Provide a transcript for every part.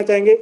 चाहेंगे,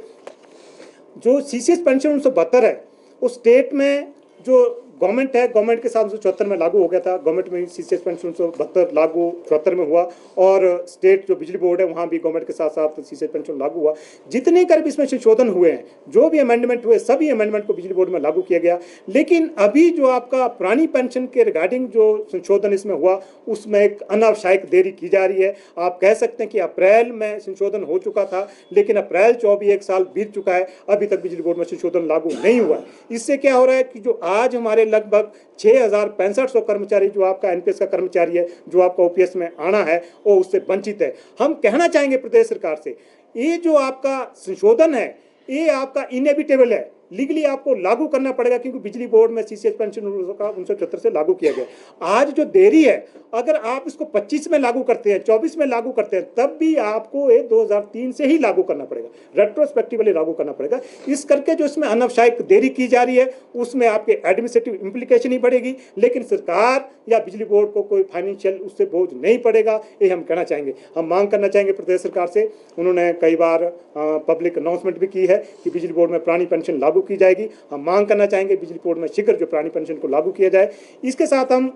जो CCS pension 1972 है, उस स्टेट में जो गवर्नमेंट है, गवर्नमेंट के साथ 1974 में लागू हो गया था। गवर्नमेंट में सीसीएस पेंशन 1972 लागू 74 में हुआ, और स्टेट जो बिजली बोर्ड है वहाँ भी गवर्नमेंट के साथ साथ सीसीएस पेंशन लागू हुआ। जितने कर भी इसमें संशोधन हुए हैं, जो भी अमेंडमेंट हुए, सभी अमेंडमेंट को बिजली बोर्ड में लागू किया गया। लेकिन अभी जो आपका पुरानी पेंशन के रिगार्डिंग जो संशोधन इसमें हुआ, उसमें एक अनावश्यक देरी की जा रही है। आप कह सकते हैं कि अप्रैल में संशोधन हो चुका था, लेकिन अप्रैल 24 एक साल बीत चुका है, अभी तक बिजली बोर्ड में संशोधन लागू नहीं हुआ है। इससे क्या हो रहा है कि जो आज हमारे लगभग 6,6500 कर्मचारी, जो आपका एनपीएस का कर्मचारी है, जो आपका ओपीएस में आना है, वो उससे वंचित है। हम कहना चाहेंगे प्रदेश सरकार से, ये जो आपका संशोधन है, ये आपका इनएविटेबल है, लीगली आपको लागू करना पड़ेगा, क्योंकि बिजली बोर्ड में सीसीएस पेंशन 1974 से लागू किया गया। आज जो देरी है, अगर आप इसको 25 में लागू करते हैं, 24 में लागू करते हैं, तब भी आपको ये 2003 से ही लागू करना पड़ेगा, रेट्रोस्पेक्टिवली लागू करना पड़ेगा। इस करके जो इसमें अनावश्यक देरी की जा रही है, उसमें आपके एडमिनिस्ट्रेटिव इम्प्लीकेशन ही बढ़ेगी, लेकिन सरकार या बिजली बोर्ड को कोई फाइनेंशियल उससे बोझ नहीं पड़ेगा, ये हम कहना चाहेंगे। हम मांग करना चाहेंगे प्रदेश सरकार से, उन्होंने कई बार पब्लिक अनाउंसमेंट भी की है कि बिजली बोर्ड में पुरानी पेंशन लागू की जाएगी। हम मांग करना चाहेंगे बिजली बोर्ड में शीघ्र जो पुरानी पेंशन को लागू किया जाए। इसके साथ हम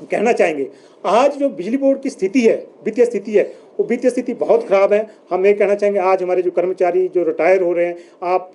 कहना चाहेंगे, आज जो बिजली बोर्ड की स्थिति है, वित्तीय स्थिति है, वो वित्तीय स्थिति बहुत खराब है। हम ये कहना चाहेंगे, आज हमारे जो कर्मचारी जो रिटायर हो रहे हैं, आप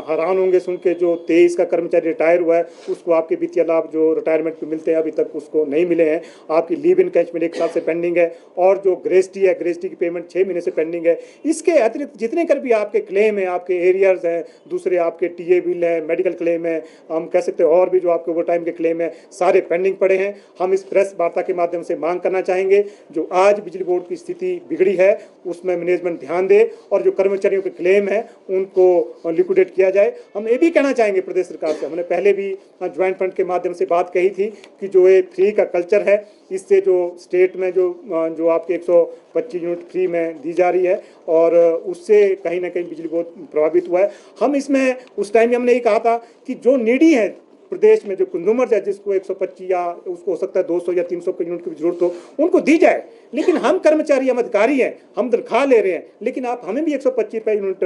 हैरान होंगे सुन के, जो 23 का कर्मचारी रिटायर हुआ है, उसको आपके वित्तीय लाभ जो रिटायरमेंट पे मिलते हैं अभी तक उसको नहीं मिले हैं। आपकी लीव इन कैशमेंट 1 साल से पेंडिंग है, और जो ग्रेस्टी है, ग्रेस्टी की पेमेंट 6 महीने से पेंडिंग है। इसके अतिरिक्त जितने कर भी आपके क्लेम हैं, आपके एरियर्स हैं, दूसरे आपके टीए बिल है, मेडिकल क्लेम है, हम कह सकते हैं और भी जो आपके ओवर टाइम के क्लेम है, सारे पेंडिंग पड़े हैं। हम इस प्रेस वार्ता के माध्यम से मांग करना चाहेंगे, जो आज बिजली बोर्ड की स्थिति बिगड़ी है, उसमें मैनेजमेंट ध्यान दे, और जो कर्मचारियों के क्लेम है उनको लिक्विडेट किया जाए। हम ये भी कहना चाहेंगे प्रदेश सरकार से, हमने पहले भी ज्वाइंट फंड के माध्यम से बात कही थी कि जो ये फ्री का कल्चर है, इससे जो स्टेट में जो आपके 125 यूनिट फ्री में दी जा रही है, और उससे कहीं ना कहीं बिजली बोर्ड प्रभावित हुआ है। हम इसमें उस टाइम हमने ये कहा था कि जो नीडी है प्रदेश में, जो कंज्यूमर्स है, जिसको 125 या उसको हो सकता है 200 या 300 के यूनिट की जरूरत हो, उनको दी जाए। लेकिन हम कर्मचारी, हम अधिकारी हैं, हम तनख्वाह ले रहे हैं, लेकिन आप हमें भी 125 रुपये यूनिट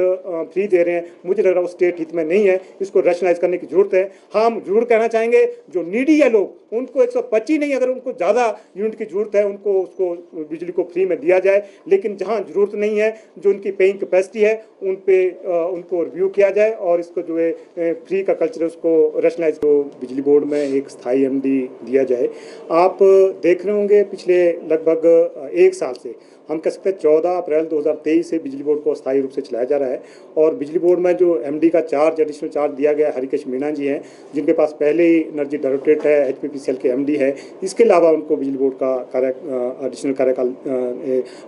फ्री दे रहे हैं। मुझे लग रहा है वो स्टेट हित में नहीं है, इसको रैशनलाइज करने की जरूरत है। हम जरूर कहना चाहेंगे, जो नीडी है लोग, उनको 125 नहीं, अगर उनको ज़्यादा यूनिट की जरूरत है, उनको उसको बिजली को फ्री में दिया जाए। लेकिन जहाँ जरूरत नहीं है, जो उनकी पेइंग कैपेसिटी है, उन पे उनको रिव्यू किया जाए, और इसको जो है फ्री का कल्चर है उसको रैशनलाइज बिजली बोर्ड में एक स्थायी एमडी दिया जाए। आप देख रहे होंगे पिछले लगभग 1 साल से, हम कह सकते हैं 14 अप्रैल 2023 से बिजली बोर्ड को अस्थायी रूप से चलाया जा रहा है, और बिजली बोर्ड में जो एमडी का चार्ज, एडिशनल चार्ज दिया गया है, हरिकेश मीणा जी हैं, जिनके पास पहले ही एनर्जी डायरेक्टरेट है, एचपीपीसीएल के एमडी है। इसके अलावा उनको बिजली बोर्ड का एडिशनल कार्यकाल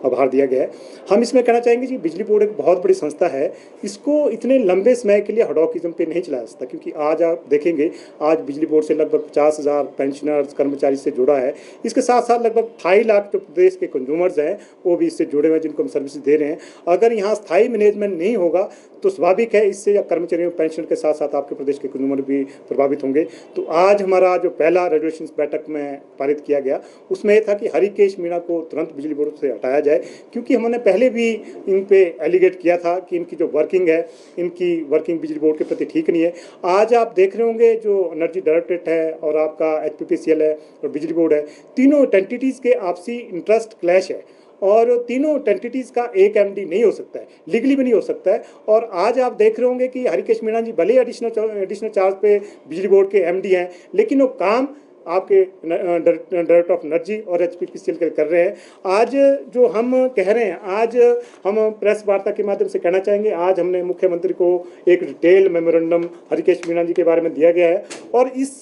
आभार दिया गया है। हम इसमें कहना चाहेंगे कि बिजली बोर्ड एक बहुत बड़ी संस्था है, इसको इतने लंबे समय के लिए हडॉकिज्म पे नहीं चलाया सकता, क्योंकि आज आप देखेंगे, आज बिजली बोर्ड से लगभग 50,000 पेंशनर्स, कर्मचारी से जुड़ा है। इसके साथ साथ लगभग 2.5 लाख जो प्रदेश के कंज्यूमर्स हैं, वो भी इससे जुड़े हुए हैं, जिनको हम सर्विस दे रहे हैं। अगर यहाँ स्थायी मैनेजमेंट नहीं होगा तो स्वाभाविक है, इससे या कर्मचारियों पेंशन के साथ साथ आपके प्रदेश के कंज्यूमर भी प्रभावित होंगे। तो आज हमारा जो पहला रेजोल्यूशन बैठक में पारित किया गया, उसमें यह था कि हरिकेश मीणा को तुरंत बिजली बोर्ड से हटाया जाए, क्योंकि हमने पहले भी इन पे एलिगेट किया था कि इनकी जो वर्किंग है, इनकी वर्किंग बिजली बोर्ड के प्रति ठीक नहीं है। आज आप देख रहे होंगे, जो एनर्जी डायरेक्टरेट है, और आपका एचपीपीसीएल है, और बिजली बोर्ड है, तीनों एंटिटीज़ के आपसी इंटरेस्ट क्लैश है, और तीनों एंटिटीज़ का एक एमडी नहीं हो सकता है, लीगली भी नहीं हो सकता है। और आज आप देख रहे होंगे कि हरिकेश मीणा जी भले एडिशनल चार्ज पे बिजली बोर्ड के एमडी हैं, लेकिन वो काम आपके डायरेक्टर ऑफ एनर्जी और एचपीपीसीएल कर रहे हैं। आज जो हम कह रहे हैं, आज हम प्रेस वार्ता के माध्यम से कहना चाहेंगे, आज हमने मुख्यमंत्री को एक डिटेल मेमोरेंडम हरिकेश मीणा जी के बारे में दिया गया है, और इस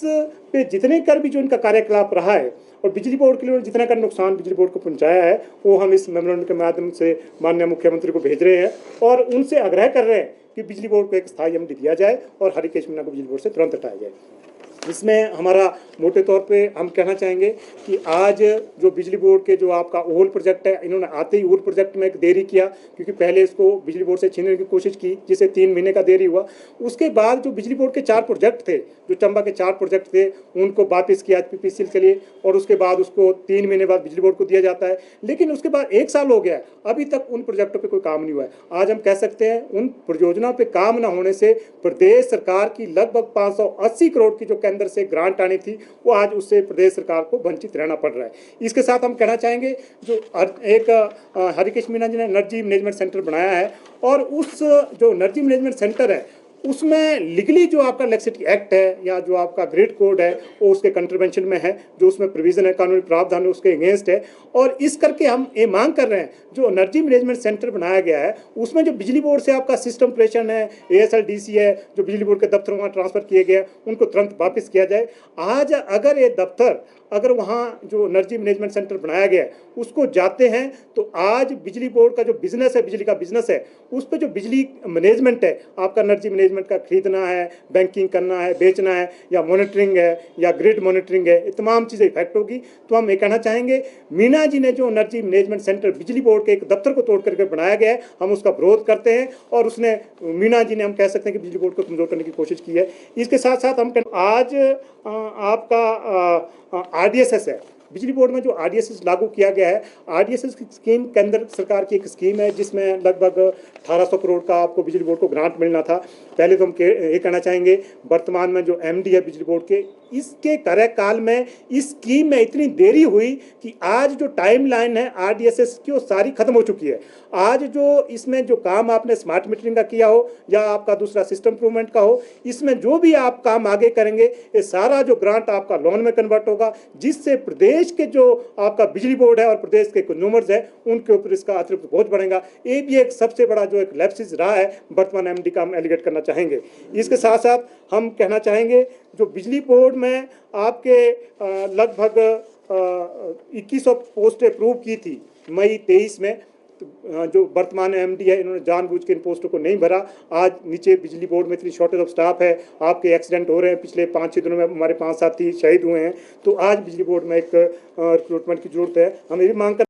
पे जितने कर भी जो इनका कार्यकलाप रहा है, और बिजली बोर्ड के लिए जितना का नुकसान बिजली बोर्ड को पहुंचाया है, वो हम इस मेमोरेंडम के माध्यम से माननीय मुख्यमंत्री को भेज रहे हैं, और उनसे आग्रह कर रहे हैं कि बिजली बोर्ड को एक स्थायी एमडी दिया जाए, और हरिकेश मीणा को बिजली बोर्ड से तुरंत हटाया जाए। इसमें हमारा मोटे तौर पे हम कहना चाहेंगे कि आज जो बिजली बोर्ड के जो आपका ओल प्रोजेक्ट है, इन्होंने आते ही ओल प्रोजेक्ट में एक देरी किया, क्योंकि पहले इसको बिजली बोर्ड से छीनने की कोशिश की, जिसे 3 महीने का देरी हुआ। उसके बाद जो बिजली बोर्ड के 4 प्रोजेक्ट थे, जो चंबा के 4 प्रोजेक्ट थे, उनको वापस किया पीपीसीएल के लिए, और उसके बाद उसको 3 महीने बाद बिजली बोर्ड को दिया जाता है। लेकिन उसके बाद 1 साल हो गया, अभी तक उन प्रोजेक्टों पर कोई काम नहीं हुआ है। आज हम कह सकते हैं उन परियोजनाओं पर काम न होने से प्रदेश सरकार की लगभग 580 करोड़ की जो केंद्र से ग्रांट आनी थी, वो आज उससे प्रदेश सरकार को वंचित रहना पड़ रहा है। इसके साथ हम कहना चाहेंगे जो एक हरिकेश मीणा जी ने एनर्जी मैनेजमेंट सेंटर बनाया है, और उस जो एनर्जी मैनेजमेंट सेंटर है उसमें लीगली जो आपका इलेक्ट्रिसिटी एक्ट है या जो आपका ग्रिड कोड है वो उसके कंट्रवेंशन में है, जो उसमें प्रोविजन है, कानूनी प्रावधान है, उसके अगेंस्ट है। और इस करके हम ये मांग कर रहे हैं जो एनर्जी मैनेजमेंट सेंटर बनाया गया है उसमें जो बिजली बोर्ड से आपका सिस्टम ऑपरेशन है, एएसएलडीसी है, जो बिजली बोर्ड के दफ्तर वहाँ ट्रांसफर किए गए उनको तुरंत वापस किया जाए। आज अगर ये दफ्तर अगर वहाँ जो एनर्जी मैनेजमेंट सेंटर बनाया गया है उसको जाते हैं तो आज बिजली बोर्ड का जो बिजनेस है, बिजली का बिजनेस है, उस पर जो बिजली मैनेजमेंट है, आपका एनर्जी मैनेजमेंट का खरीदना है, बैंकिंग करना है, बेचना है, या मॉनिटरिंग है, या ग्रिड मॉनिटरिंग है, ये तमाम चीज़ें इफेक्ट होगी। तो हम ये कहना चाहेंगे मीणा जी ने जो एनर्जी मैनेजमेंट सेंटर बिजली बोर्ड के एक दफ्तर को तोड़ करके बनाया गया है, हम उसका विरोध करते हैं, और उसने मीणा जी ने हम कह सकते हैं कि बिजली बोर्ड को कमजोर करने की कोशिश की है। इसके साथ साथ हम आज आपका आरडीएसएस है, बिजली बोर्ड में जो आरडीएसएस लागू किया गया है, आरडीएसएस की स्कीम केंद्र सरकार की एक स्कीम है जिसमें लगभग 1800 करोड़ का आपको बिजली बोर्ड को ग्रांट मिलना था। पहले तो हम ये कहना चाहेंगे वर्तमान में जो एमडी है बिजली बोर्ड के, इसके कार्यकाल में इस स्कीम में इतनी देरी हुई कि आज जो टाइमलाइन है आरडीएसएस की वो सारी खत्म हो चुकी है। आज जो इसमें जो काम आपने स्मार्ट मीटरिंग का किया हो या आपका दूसरा सिस्टम इंप्रूवमेंट का हो, इसमें जो भी आप काम आगे करेंगे ये सारा जो ग्रांट आपका लोन में कन्वर्ट होगा, जिससे प्रदेश के जो आपका बिजली बोर्ड है और प्रदेश के कंज्यूमर्स है उनके ऊपर इसका अतिरिक्त बोझ बढ़ेगा। ये भी एक सबसे बड़ा जो एक लैप्सिस रहा है वर्तमान एमडी का हम एलिगेट करना चाहेंगे। इसके साथ साथ हम कहना चाहेंगे जो बिजली बोर्ड में आपके लगभग 2100 पोस्टें अप्रूव की थी मई 23 में, जो वर्तमान एमडी है इन्होंने जानबूझ के इन पोस्टों को नहीं भरा। आज नीचे बिजली बोर्ड में इतनी शॉर्टेज ऑफ स्टाफ है, आपके एक्सीडेंट हो रहे हैं, पिछले 5-6 दिनों में हमारे 5 साथी शहीद हुए हैं। तो आज बिजली बोर्ड में एक रिक्रूटमेंट की जरूरत है। हम ये भी मांग कर